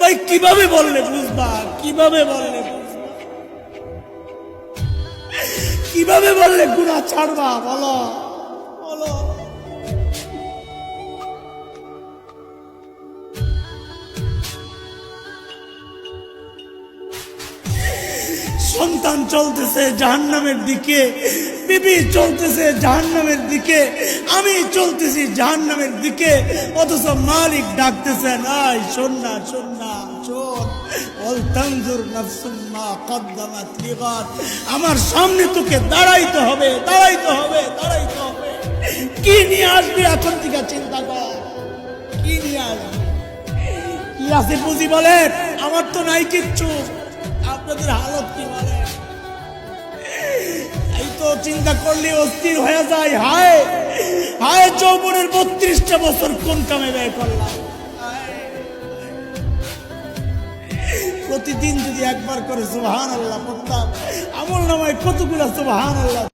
ভাই কিভাবে বললে বুঝবা, কিভাবে বললে বুঝবা, কিভাবে বললে গুনাহ ছাড়বা? বলো বলো। সন্তান চলতেছে জাহান্নামের দিকে, বিবি চলতেছে জাহান্নামের দিকে, আমি চলতেছি জাহান্নামের দিকে, অথচ মালিক ডাকতেছেন, আয় শোন না শোন না শোন, ওয়াল তানজুর নাফসুম মা কদ্দামাত লিগাদ। আমার সামনে তোকে দাঁড়াইতে হবে, দাঁড়াইতে হবে, দাঁড়াইতে হবে। কি নিয়ে আসবি এখন থেকে চিন্তা কর, কি নিয়ে আসবি, কি আছে বুঝি বলেন? আমার তো নাই কিচ্ছু, আপনাদের হালত কি বলে? এই তো চিন্তা করলে অস্থির হয়ে যায়। হায় হায়, যৌবনের 32টা বছর কোন কামে ব্যয় করলাম। প্রতিদিন যদি একবার করে সুবহানাল্লাহ পড়তাম, আমল নামায় কতগুলো সুবহানাল্লাহ।